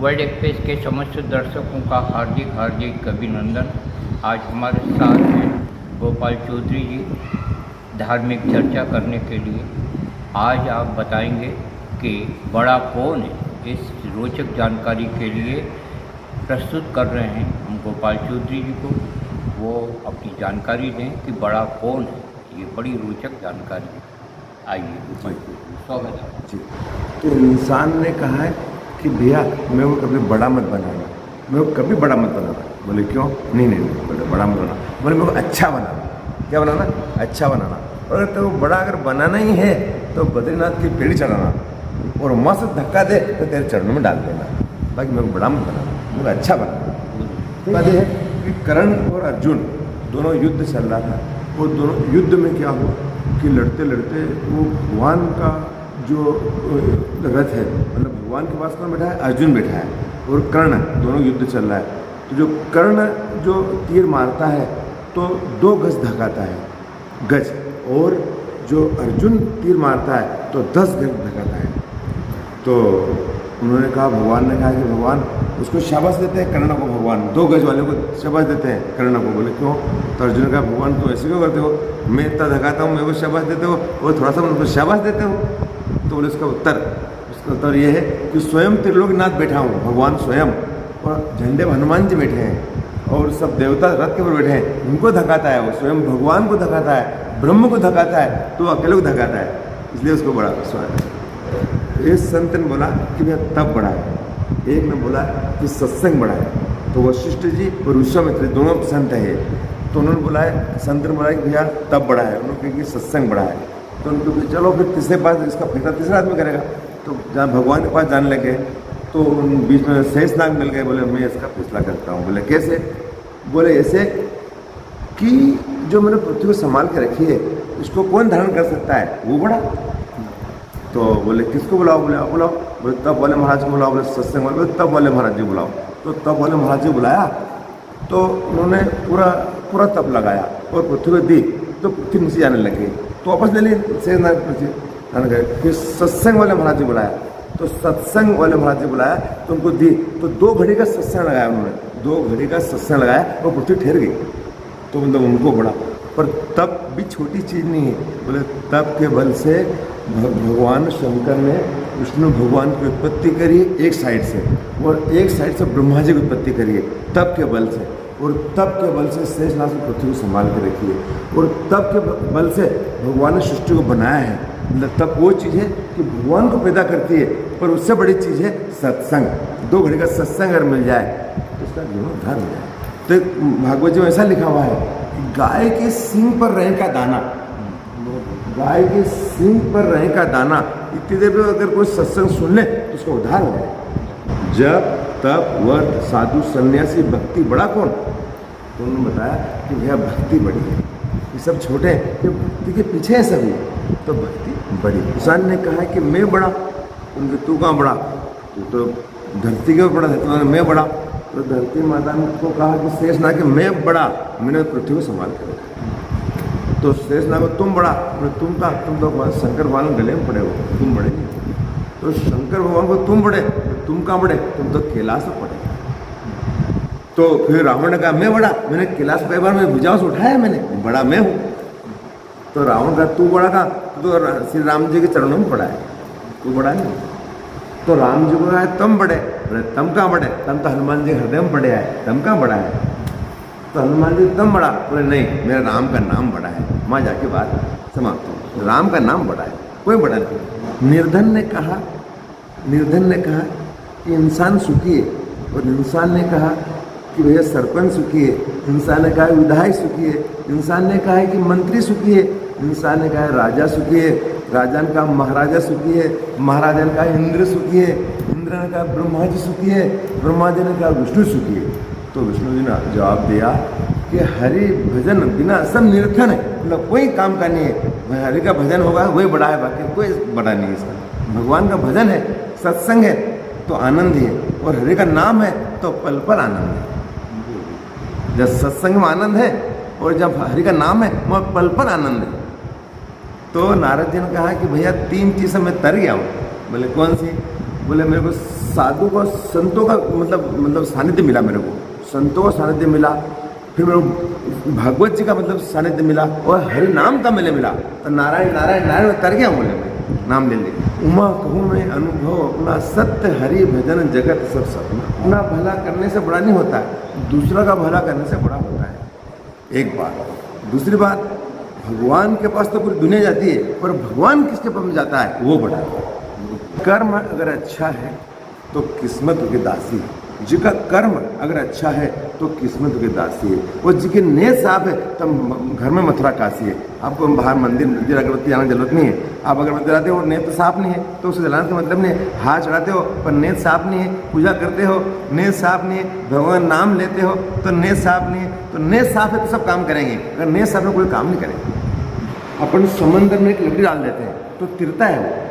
World express के समस्त दर्शकों का हार्दिक अभिनंदन। आज हमारे साथ हैं गोपाल चौधरी जी धार्मिक चर्चा करने के लिए। आज आप बताएंगे कि बड़ा कौन है। इस रोचक जानकारी के लिए प्रस्तुत कर रहे हैं हम गोपाल चौधरी जी को। वो अपनी जानकारी दें कि बड़ा कौन है। ये बड़ी रोचक जानकारी है। आइए गोपाल चौधरी, स्वागत है जी। तो इंसान ने कहा है कि भैया मैं वो कभी बड़ा मत बनाना, मैं वो कभी बड़ा मत बनाना। बोले क्यों? नहीं बोले बड़ा मत बनाना। बोले मेरे को अच्छा बनाना। क्या बनाना? अच्छा बनाना। और तो बड़ा अगर बनाना ही है तो बद्रीनाथ की पेड़ी चढ़ाना और मस्त धक्का दे तो तेरे चरणों में डाल देना। बाकी मेरे को बड़ा मत बनाना, मेरे को अच्छा बनाना। बात यह है कि कर्ण और अर्जुन दोनों युद्ध चल रहा था। वो दोनों युद्ध में क्या हुआ कि लड़ते लड़ते वो भगवान का जो रथ है, मतलब भगवान के पास कौन बैठा है? अर्जुन बैठा है और कर्ण, दोनों युद्ध चल रहा है। तो जो कर्ण जो तीर मारता है तो 2 गज धकाता है, गज, और जो अर्जुन तीर मारता है तो 10 गज धकाता है। तो उन्होंने कहा, भगवान ने कहा कि भगवान उसको शाबाश देते हैं कर्ण को। भगवान 2 गज वाले को शाबाश देते हैं कर्ण को। बोले क्यों? तो अर्जुन ने कहा, भगवान तो ऐसे क्यों करते हो? मैं इतना धकाता हूँ, मेरे को शाबाश देते हो, और थोड़ा सा उनको शाबाश देते हो। तो बोले उसका उत्तर ये है कि स्वयं त्रिलोकनाथ बैठा हूँ, भगवान स्वयं, और झंडे में हनुमान जी बैठे हैं और सब देवता रथ के ऊपर बैठे हैं। उनको धकाता है, वो स्वयं भगवान को धकाता है, ब्रह्म को धकाता है, तो अकेले को धकाता है, इसलिए उसको बड़ा स्वाद है। एक संत ने बोला कि भैया तब बड़ा है, एक ने बोला कि सत्संग बड़ा है। तो वशिष्ठ जी और विश्वामित्र दोनों संत है। तो उन्होंने बोला है, संत ने बोला कि भैया तब बड़ा है, उन्होंने कहा कि सत्संग बड़ा है। तो उनको चलो फिर तीसरे पास इसका फैसला तीसरा आदमी करेगा। तो जहाँ भगवान के पास जाने लगे तो उन बीच में शेषनाग मिल गए। बोले मैं इसका फैसला करता हूँ। बोले कैसे? बोले ऐसे कि जो मैंने पृथ्वी को संभाल के रखी है इसको कौन धारण कर सकता है? वो बड़ा। तो बोले किसको बुलाओ? बोले आप बुलाओ। बोले तब बोले महाराज को बुलाओ। बोले सत्संग बोले तब बोले महाराज जी बुलाओ। तो तब बोले महाराज जी बुलाया तो उन्होंने पूरा तप लगाया और पृथ्वी को दी तो पृथ्वी नीचे जाने लगी। तो वापस ले ली शेषनाग पृथ्वी जाने गए। फिर सत्संग वाले महाराज जी बुलाया तो सत्संग वाले महाराज जी बुलाया तो उनको दी। तो 2 घड़ी का सत्संग लगाया उन्होंने, 2 घड़ी का सत्संग लगाया और पृथ्वी ठहर गई। तो मतलब उनको बड़ा। पर तप भी छोटी चीज़ नहीं है। बोले तप के बल से भगवान शंकर ने विष्णु भगवान की उत्पत्ति करी एक साइड से, और एक साइड से ब्रह्मा जी की उत्पत्ति करी है तप के बल से। और तप के बल से शेषनाग से पृथ्वी को संभाल के रखी है। और तप के बल से भगवान ने सृष्टि को बनाया है। मतलब तप वो चीज़ है कि भगवान को पैदा करती है, पर उससे बड़ी चीज़ है सत्संग। 2 घड़ी का सत्संग अगर मिल जाए तो उसका जीवन उद्धार हो जाए। तो भागवत जी में ऐसा लिखा हुआ है कि गाय के सींग पर रहे का दाना, गाय के सींग पर रहे का दाना, इतनी देर में अगर कोई सत्संग सुन ले तो उसका उद्धार हो जाए। जब तप व्रत साधु सन्यासी भक्ति बड़ा कौन? तो उन्होंने बताया कि भैया भक्ति बड़ी है, ये सब छोटे हैं, ये भक्ति के पीछे है सभी, तो भक्ति बड़ी। किसान ने कहा कि मैं बड़ा। उनके तू कहाँ बड़ा? तो धरती के ऊपर बड़ा था, मैं बड़ा। तो धरती माता को कहा कि शेषनाग कि मैं बड़ा, मैंने पृथ्वी को संभाल कर रखा। तो शेषनाग को तुम बड़ा। तुम कहाँ? तुम तो शंकर भगवान गले में पड़े हो, तुम बड़े नहीं। तो शंकर भगवान को तुम बड़े, तुम कहाँ बड़े? तुम तो कैलाश में पड़े। तो फिर रावण ने कहा मैं बड़ा, मैंने कैलाश कई बार मैं भुजाओं से उठाया, मैंने बड़ा मैं हूँ। तो रावण का तू बड़ा था, तो श्री राम जी के चरणों में पड़ा है, तू बड़ा नहीं। तो राम जी को कहा तुम बड़े। बोले तुम कहाँ बड़े? तुम तो हनुमान जी हृदय में पड़े है, तुम कहाँ बड़ा है? तो हनुमान जी तुम बड़ा। बोले नहीं, मेरा राम का नाम बड़ा है। वहाँ जाके बात समाप्त हो। राम का नाम बड़ा है, कोई बड़ा नहीं। निर्धन ने कहा कि इंसान सुखी है, और इंसान ने कहा कि भैया सरपंच सुखी है, इंसान ने कहा विधायक सुखी है, इंसान ने कहा कि मंत्री सुखी है, इंसान ने कहा राजा सुखी है, राजा ने कहा महाराजा सुखी है, महाराजा ने कहा इंद्र सुखी है, इंद्र ने कहा ब्रह्मा जी सुखी है, ब्रह्मा जी ने कहा विष्णु सुखी है। तो विष्णु जी ने जवाब दिया कि हरि भजन बिना सब निरर्थन है, मतलब कोई काम का नहीं है। हरि का भजन होगा वही बड़ा है, बाकी कोई बड़ा नहीं है इसका। भगवान का भजन है, सत्संग है तो आनंद ही है, और हरि का नाम है तो पल पल आनंद है। जब सत्संग में आनंद है और जब हरि का नाम है वह पल पल आनंद है। तो नारद जी ने कहा कि भैया 3 चीज़ में तर गया हूँ। बोले कौन सी? बोले मेरे को साधु का संतों का मतलब सानिध्य मिला, मेरे को संतों का सानिध्य मिला, फिर मेरे को भागवत जी का मतलब सानिध्य मिला और हरि नाम का मिला। तो नारायण नारायण नारायण में तर गया, बोले मैं नाम ले ले। उमा कहूँ मैं अनुभव अपना, सत्य हरि भजन जगत सब सपना। अपना भला करने से बड़ा नहीं होता है, दूसरा का भला करने से बड़ा होता है, एक बात। दूसरी बात, भगवान के पास तो पूरी दुनिया जाती है, पर भगवान किसके पास में जाता है वो बड़ा है। कर्म अगर अच्छा है तो किस्मत के दासी है, जिसका कर्म अगर अच्छा है तो किस्मत के दासी है, और जिसकी नीयत साफ है तब घर में मथुरा काशी है। आपको बाहर मंदिर अगरबत्ती आने की जरूरत नहीं है। आप अगरबत्ती जलाते हो और नीयत तो साफ नहीं है तो उसे जलाने का मतलब नहीं है। हाथ चढ़ाते हो पर नीयत साफ नहीं है, पूजा करते हो नीयत साफ नहीं है, भगवान नाम लेते हो तो नीयत साफ नहीं है। तो नीयत साफ है तो सब काम करेंगे, अगर नीयत साफ है कोई काम नहीं करेंगे। अपन समंदर में एक लकड़ी डाल देते हैं तो तिरता है, वो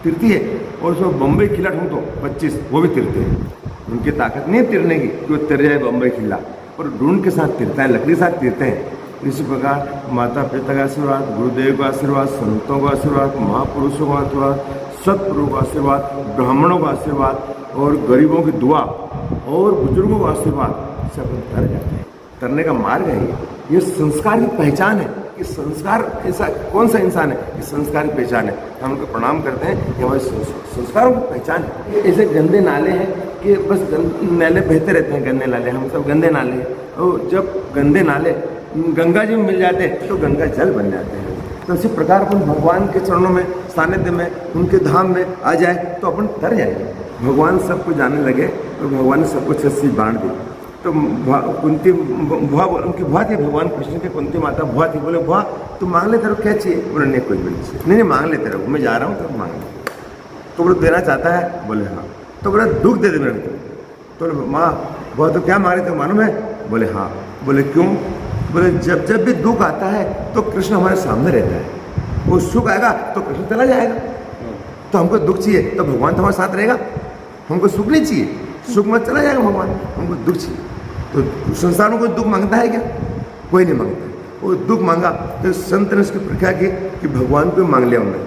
तिरती है, और उसमें बम्बई खिला ढूंढ तो 25 वो भी तिरते हैं। उनकी ताकत नहीं तिरने की कि वो तिर जाए बम्बई खिला, पर ढूंढ के साथ तिरता है, लकड़ी के साथ तिरते हैं। इसी प्रकार माता पिता का आशीर्वाद, गुरुदेव का आशीर्वाद, संतों का आशीर्वाद, महापुरुषों का आशीर्वाद, सत्पुरुषों का आशीर्वाद, ब्राह्मणों का आशीर्वाद और गरीबों की दुआ और बुजुर्गों का आशीर्वाद से अपन तर जाते हैं। तरने का मार्ग है ये संस्कार की पहचान है कि संस्कार ऐसा कौन सा इंसान है, ये संस्कार की पहचान है। हम उनको प्रणाम करते हैं, ये हमारे संस्कारों की पहचान है। ऐसे गंदे नाले हैं कि बस नाले बहते रहते हैं, गंदे नाले, हम सब गंदे नाले हैं। और जब गंदे नाले गंगा जी में मिल जाते हैं तो गंगा जल बन जाते हैं। तो इसी प्रकार अपन भगवान के चरणों में, सानिध्य में, उनके धाम में आ जाए तो अपन तर जाएंगे। भगवान सबको जानने लगे तो भगवान ने सबको चीज बांट दी। तो कुंती भुआ, उनकी भुआ थी, भगवान कृष्ण की कुंती माता भुआ थी। बोले भुआ तुम मांग लेते रहो, क्या चाहिए? बोले नहीं कुछ भी नहीं चाहिए। नहीं मांग लेते रहो, मैं जा रहा हूँ तो मांग लेते। तो बोले देना चाहता है? बोले हाँ। तो बोले दुख दे दे मेरे को। तो बोले माँ भुआ तो क्या मांग रहे थे, मालूम है? बोले हाँ। बोले क्यों? बोले जब जब भी दुख आता है तो कृष्ण हमारे सामने रहता है, वो सुख आएगा तो कृष्ण चला जाएगा। तो हमको दुख चाहिए तो भगवान तो हमारे साथ रहेगा, हमको सुख नहीं चाहिए, सुख मत चला जाएगा भगवान, हमको दुख चाहिए। तो संसार में कोई दुख मांगता है क्या? कोई नहीं मांगता। वो दुख मांगा तो संत ने उसकी प्रख्या की कि भगवान को मांग लिया उन्होंने।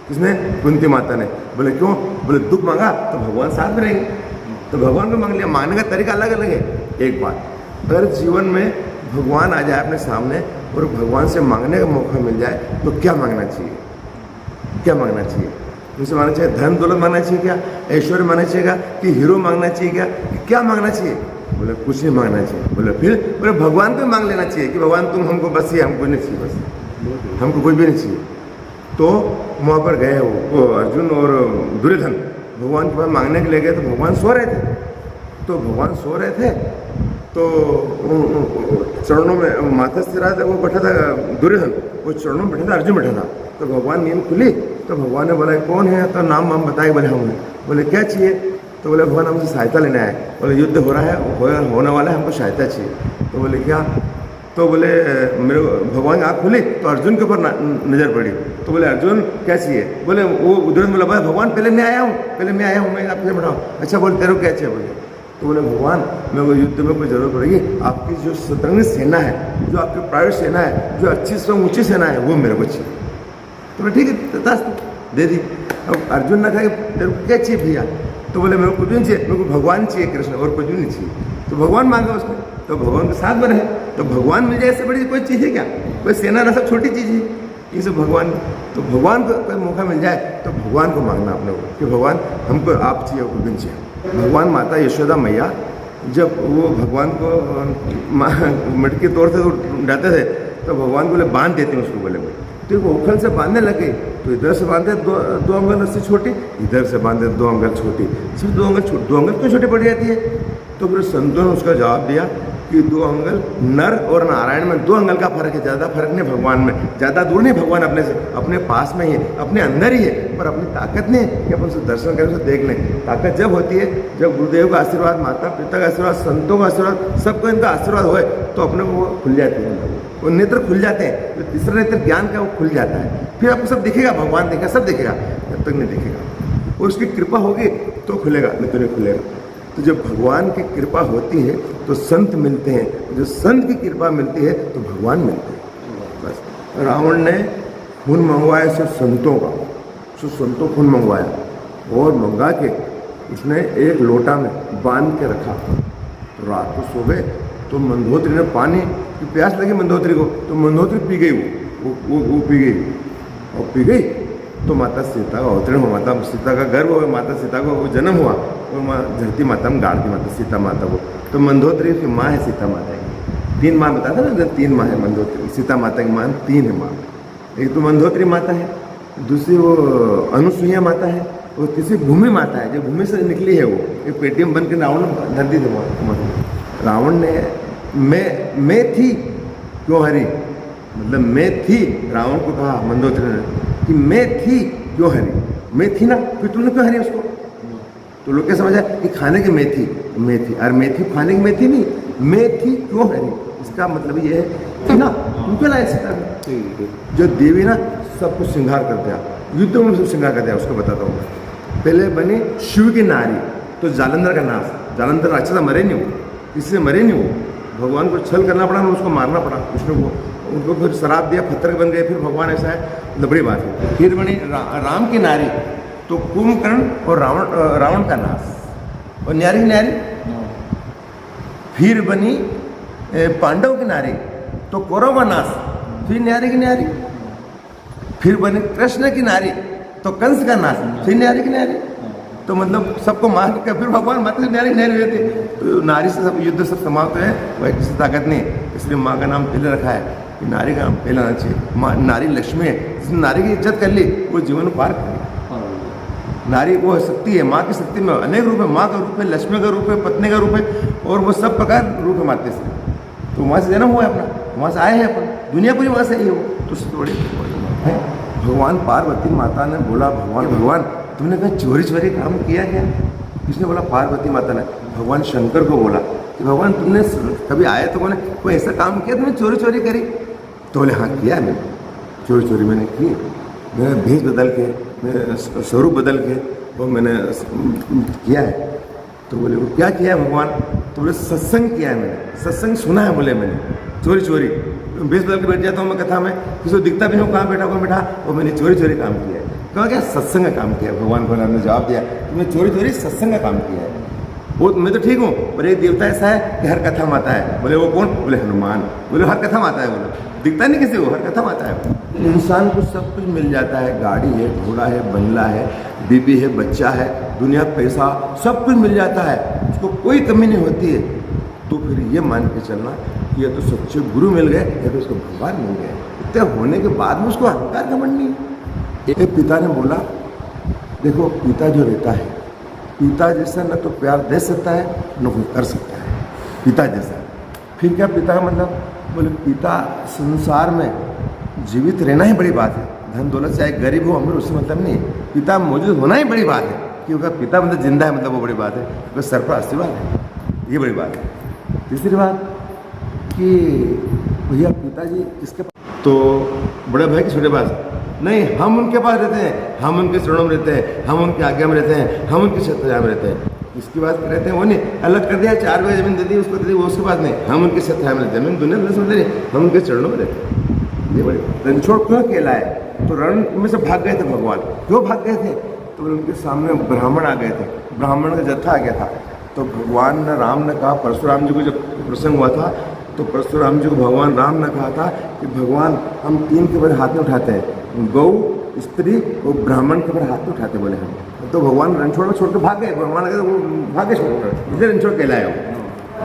किसने? कुंती माता ने। बोले क्यों? बोले दुख मांगा तो भगवान साथ में रहेंगे, तो भगवान को मांग लिया। मांगने का तरीका अलग अलग है। एक बात, अगर जीवन में भगवान आ जाए अपने सामने और भगवान से मांगने का मौका मिल जाए तो क्या मांगना चाहिए? क्या मांगना चाहिए? उनसे मांगना चाहिए धन दौलत मांगना चाहिए क्या? ऐश्वर्य मांगना चाहिए क्या? कि हीरो मांगना चाहिए क्या? क्या मांगना चाहिए? बोले कुछ नहीं मांगना चाहिए। बोले फिर? बोले भगवान को मांग लेना चाहिए कि भगवान तुम हमको बस, ये हमको नहीं चाहिए, बस हमको कुछ भी नहीं चाहिए। तो वहाँ पर गए वो अर्जुन और दुर्योधन भगवान के पास मांगने के लिए गए तो भगवान सो रहे थे। तो भगवान सो रहे थे तो चरणों में माथा से रहा था, वो बैठा था दुर्योधन, वो चरणों में बैठा था, अर्जुन बैठा था। तो भगवान नींद खुली तो भगवान ने बोला कौन है? तो नाम वाम बताए। बोले हम। बोले क्या चाहिए? तो बोले भगवान हमसे सहायता लेने आए। बोले युद्ध हो रहा है, होने वाला है, हमको सहायता चाहिए। तो बोले क्या? तो बोले मेरे भगवान की आँख खुली तो अर्जुन के ऊपर नज़र पड़ी। तो बोले अर्जुन क्या चाहिए? बोले वो उधर बोला भाई भगवान पहले मैं आया हूँ, मैं आपसे बढ़ाऊँ। अच्छा बोले तेरे को क्या चाहिए? बोले तो बोले भगवान मेरे को युद्ध में कोई जरूरत पड़ेगी, आपकी जो सतरंगी सेना है, जो आपकी प्राइवेट सेना है, जो अच्छी से ऊँची सेना है, वो मेरे को चाहिए। तो बोले ठीक है तथास्तु, दे दी। अब अर्जुन ने कहा तेरे को क्या चाहिए भैया? तो बोले मेरे को कुछ नहीं चाहिए, मेरे को भगवान चाहिए कृष्ण, और कुछ भी नहीं चाहिए। तो भगवान मांगा उसने, तो भगवान के साथ में रहे। तो भगवान मिल जाए इससे बड़ी कोई चीज़ है क्या? कोई सेना ना, सब छोटी चीज़ है ये सब भगवान। तो भगवान को कोई मौका मिल जाए तो भगवान को मांगना अपने को कि भगवान हमको आप चाहिए, कुछ भी नहीं चाहिए। भगवान माता यशोदा मैया जब वो भगवान को मटके तोड़ से डालते थे तो भगवान बोले बांध देते हैं उसको। बोले तो वो उखल से बांधने लगे तो इधर से बांधे दो अंगल रस्सी छोटी, इधर से बांधे 2 अंगल छोटी, सिर्फ 2 अंगल क्यों छोटी पड़ जाती है? तो फिर संतों ने उसका जवाब दिया कि 2 अंगल नर और नारायण में 2 अंगल का फर्क है, ज़्यादा फर्क नहीं भगवान में, ज़्यादा दूर नहीं भगवान अपने से, अपने पास में ही है, अपने अंदर ही है, पर अपनी ताकत नहीं है कि अपन उसे दर्शन करें, उसे देख लें। ताकत जब होती है जब गुरुदेव का आशीर्वाद, माता पिता का आशीर्वाद, संतों का आशीर्वाद, सबको इनका आशीर्वाद होए तो अपने को वो खुल जाती है, वो नेत्र खुल जाते हैं। जो तीसरा नेत्र ज्ञान का वो खुल जाता है, फिर आपको सब दिखेगा, भगवान दिखेगा, सब दिखेगा, जब तक नहीं दिखेगा। और उसकी कृपा होगी तो खुलेगा, नहीं तो नहीं खुलेगा। तो जब भगवान की कृपा होती है तो संत मिलते हैं, जो संत की कृपा मिलती है तो भगवान मिलते हैं। बस रावण ने खून मंगवाया सो संतों का, सो संतों खून मंगवाया और मंगा के उसने एक लोटा में बांध के रखा। तो रात को सो गए तो मंदोदरी ने पानी की प्यास लगी मंदोदरी को, तो मंदोदरी पी गई, वो पी गई, और पी गई तो माता सीता का अवतरण हुआ, माता सीता का गर्भ हुआ, माता सीता को वो जन्म हुआ और धरती माता में गाड़ दी माता सीता माता को। तो मंदोदरी की माँ है सीता माता की, 3 माँ बताया था ना, 3 माँ है मंदोदरी, सीता माता की माँ 3 है माँ। एक तो मंदोदरी माता है, दूसरी वो अनुसुईया माता है, और तीसरी भूमि माता है, जो भूमि से निकली है। वो एक पेटी में बन के रावण धरती थे, रावण ने मैं थी क्यों हरी, मतलब मैं थी, रावण को कहा मंदोदरी ने कि मैं थी क्यों हरी, मैं थी ना, फिर तुमने क्यों हरी उसको। तो लोग क्या समझा कि खाने की मेथी, और मेथी खाने की मेथी नहीं, मैं थी क्यों हरी, इसका मतलब ये है ना, तुम क्यों लाए सीता को। जो देवी ना सब कुछ श्रृंगार कर दिया, युद्ध में सब श्रृंगार कर दिया, उसको बताता हूँ। पहले बनी शिव की नारी, तो जालंधर का नाश, जालंधर राक्षस मरे नहीं वो, इससे मरे नहीं वो, भगवान को छल करना पड़ा, उसको मारना पड़ा, उसने वो उनको फिर शराब दिया, पत्थर बन गए, फिर भगवान ऐसा है, बड़ी बात है। फिर बनी राम की नारी, तो कुंभकर्ण और रावण का नाश, और न्यारी की नारी। फिर बनी पांडव की नारी, तो कौरव का नाश, फिर न्यारी की नारी। फिर बनी कृष्ण की नारी, तो कंस का नाश, फिर न्यारी की नारी। तो मतलब सबको मार कर फिर भगवान माता से न्यारी हुए थे। तो नारी से सब युद्ध सब समाप्त है, वह किसी ताकत नहीं, इसलिए माँ का नाम पहले रखा है कि नारी का नाम पहले आना चाहिए। माँ नारी लक्ष्मी है, जिसने नारी की इज्जत कर ली वो जीवन पार कर ली। नारी वो शक्ति है, माँ की शक्ति में अनेक रूप है, माँ का रूप है, लक्ष्मी का रूप है, पत्नी का रूप है, और वो सब प्रकार रूप है माता से। तो वहाँ से जन्म हुआ है अपना, वहाँ से आए हैं अपन, दुनिया पूरी वहाँ से ही हो। तो थोड़ी है भगवान पार्वती माता ने बोला, भगवान तुमने कहीं चोरी काम किया क्या। किसने बोला, पार्वती माता ने भगवान शंकर को बोला कि भगवान तुमने कभी आए तो कोई ऐसा काम किया तुमने चोरी करी। तो बोले हाँ किया मैंने, चोरी मैंने की, मैंने भेष बदल के, मैंने स्वरूप बदल के वो मैंने किया है। तो बोले वो क्या किया है भगवान। तो बोले सत्संग किया है मैंने, सत्संग सुना है। बोले मैंने चोरी भेष बदल के बैठ जाता हूँ मैं कथा में, किसी को दिखता भी नहीं कहाँ बैठा, वो मैंने चोरी काम किया है। कहा क्या, सत्संग का काम किया। भगवान भोला ने जवाब दिया, तुमने चोरी सत्संग का काम किया है। वो मैं तो ठीक हूँ, पर एक देवता ऐसा है कि हर कथा में आता है। बोले वो कौन, बोले हनुमान। बोले हर कथा में आता है, बोले दिखता नहीं किसी को, हर कथा में आता है। इंसान को सब कुछ मिल जाता है, गाड़ी है, घोड़ा है, बंगला है, बीबी है, बच्चा है, दुनिया पैसा, सब कुछ मिल जाता है, उसको कोई कमी नहीं होती है। तो फिर ये मान के चलना कि या तो सच्चे गुरु मिल गए या तो उसको भगवान मिल गए। इतना होने के बाद में उसको अहंकार घमंड नहीं। एक पिता ने बोला, देखो पिता जो रहता है, पिता जैसा न तो प्यार दे सकता है न कोई कर सकता है, पिता जैसा। फिर क्या पिता का मतलब, बोले पिता संसार में जीवित रहना ही बड़ी बात है, धन दौलत चाहे गरीब हो अमीर उससे मतलब नहीं, पिता मौजूद होना ही बड़ी बात है। क्योंकि पिता मतलब जिंदा है, मतलब वो बड़ी बात है, वो सर पर आशीर्वाद है, ये बड़ी बात है। तीसरी बात कि भैया पिताजी किसके पास, तो बड़े भाई के छोटे पास नहीं, हम उनके पास रहते हैं, हम उनके चरणों में रहते हैं, हम उनकी आज्ञा में रहते हैं, हम उनकी छत्रछाया में रहते हैं। इसकी बात रहते हैं वो नहीं, अलग कर दिया, 4 बीघा जमीन दे दी उसको, दे दी वो उसके पास नहीं, हम उनकी छत्रछाया में रहते हैं। दुनिया में समझते नहीं, हम उनके चरणों में रहते हैं। ये बड़ी रणछोड़ क्यों कहलाए, तो रण में से भाग गए थे भगवान, क्यों भाग गए थे, तो उनके सामने ब्राह्मण आ गए थे, ब्राह्मण का जत्था आ गया था। तो भगवान राम ने कहा, परशुराम जी को जब प्रसंग हुआ था तो परशुराम जी को भगवान राम ने कहा था कि भगवान हम 3 के बड़े हाथ में उठाते हैं, गौ, स्त्री और ब्राह्मण के बड़े हाथ में उठाते बोले हम। तो भगवान रणछोड़ में छोड़ के भाग गए, भगवान कहते वो भागे छोड़कर, इसलिए रणछोड़ कहलाए।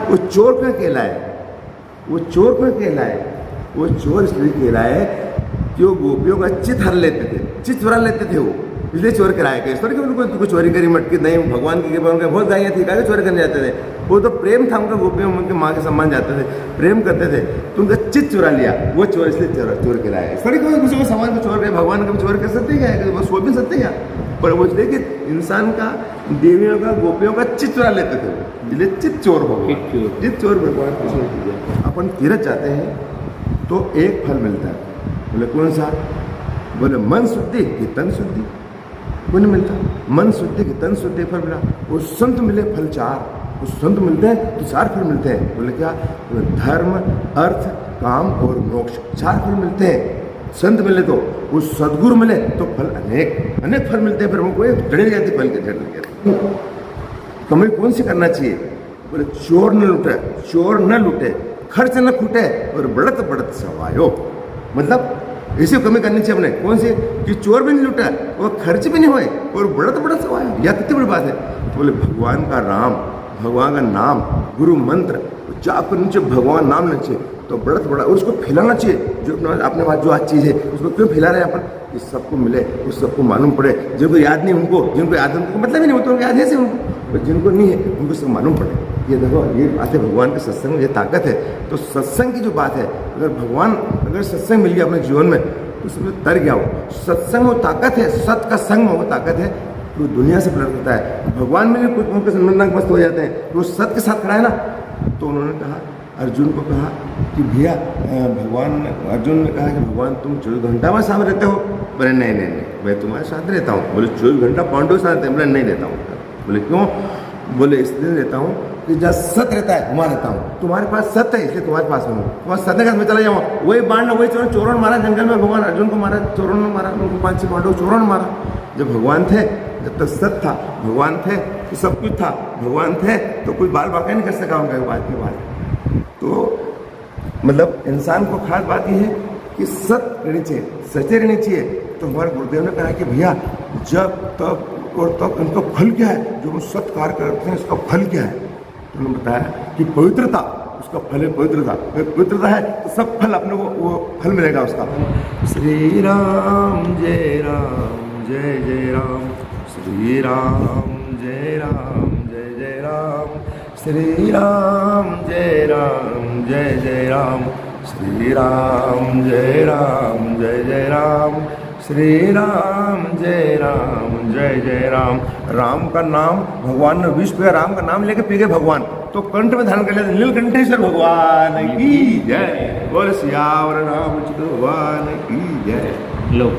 वो चोर क्यों कहलाए, वो चोर क्यों कहलाए, वो चोर इसलिए कहलाए कि वो गोपियों का चित हर लेते थे, चित चुरा लेते थे वो, इसलिए चोर कराया गया। इस तरह की उनको चोरी करी मटकी नहीं, भगवान की कृपा, उनके बहुत गायें थी, गाय चोरी करने जाते थे। वो तो प्रेम था उनका, गोपियों में उनके माँ के सम्मान जाते थे, प्रेम करते थे, तो उनका चित चुरा लिया, वो चोर इसलिए चोर कराया। इस तरह की किसी को समाज को चोर कर, भगवान का भी चोर कर सकते क्या, वो सो भी सकते क्या, पर वो देखिए इंसान का, देवियों का, गोपियों का चित चुरा लेते थे, इसलिए चित चोर हो गया, चित चोर भगवान। अपन तीरथ जाते हैं तो एक फल मिलता है, बोले कौन सा, बोले मन शुद्धि कि तन शुद्धि, वो नहीं मिलता, मन शुद्धि कि तन शुद्धि फल मिला। वो संत मिले फल 4, वो संत मिलते हैं तो 4 फल मिलते हैं, बोले क्या, धर्म, अर्थ, काम और मोक्ष, 4 फल मिलते हैं। संत मिले तो, वो सदगुरु मिले तो फल अनेक फल मिलते हैं, फिर वो कोई जड़े जाते फल के जड़ लगे। कमाई कौन सी करना चाहिए? बोले चोर न लूटे, खर्च न फूटे और बढ़त बढ़त सवायो। मतलब ऐसी कमी करनी चाहिए अपने, कौन सी? कि चोर भी नहीं लूटा और खर्च भी नहीं होए और बढ़त बढ़त सवायो। यह कितनी बड़ी बात है। बोले भगवान का राम, भगवान का नाम, गुरु मंत्र जाप करनी चाहिए, भगवान नाम लेना चाहिए तो बढ़त बड़ा, और उसको फैलाना चाहिए। जो अपने पास जो आज चीज़ है उसको क्यों फैला रहे हैं अपन? कि सबको मिले, उस सबको मालूम पड़े। जिनको याद नहीं उनको, जिनको याद है उनको मतलब ही नहीं होता, उनको याद है से उनको, और जिनको नहीं है उनको सब मालूम पड़े। ये देखो, ये बात है भगवान के सत्संग में, ये ताकत है। तो सत्संग की जो बात है, अगर सत्संग मिल गया अपने जीवन में तो उसमें तर गया हो। सत्संग वो ताकत है, सत्य का संग में वो ताकत है, वो दुनिया से प्रकट होता है। भगवान में भी कुछ उनके संबंध मस्त हो जाते हैं, तो वो सत्य के साथ खड़ा है ना। तो उन्होंने कहा, अर्जुन को कहा कि भैया अर्जुन ने कहा कि भगवान तुम 24 घंटा में सामने रहते हो? बोले नहीं, मैं तुम्हारे साथ रहता हूँ। बोले 24 घंटा पांडव के साथ रहते हैं? बोले नहीं रहता हूँ। बोले क्यों? बोले इसलिए रहता हूँ कि जहाँ सत्य रहता है वहाँ रहता हूँ। तुम्हारे पास सत्य है इसलिए तुम्हारे पास में हूँ, तुम्हारे सत्य के साथ में चला जाऊँ। वही बाण वही चोरों ने मारा जंगल में, भगवान अर्जुन को मारा, चोरों ने मारा, उनको 5 पांडव चोरों ने मारा। जब भगवान थे, जब तक सत्य था, भगवान थे तो सब कुछ था, भगवान थे तो कोई बाल बाका नहीं कर सका उनका बात के बाद। तो मतलब इंसान को खास बात यह है कि सत्य रहनी चाहिए, सच्चे रहनी चाहिए। तो हमारे गुरुदेव ने कहा कि भैया जब तब और तब इनका फल क्या है? जो हम सत्य कार्य करते हैं इसका फल क्या है? तो उन्होंने बताया कि पवित्रता, उसका फल है पवित्रता। पवित्रता है तो सब फल अपने को वो फल मिलेगा उसका। श्री राम जय राम जय जय राम, श्री राम जय राम जय जय राम, श्री राम जय राम जय जय राम, श्री राम जय राम जय जय राम, श्री राम जय राम जय जय राम। राम का नाम भगवान ने विष पे राम का नाम लेके पी गए भगवान, तो कंठ में धारण कर लेते नीलकंठेश्वर भगवान की जय। बोल सियावर रामचंद्र भगवान की जय। लो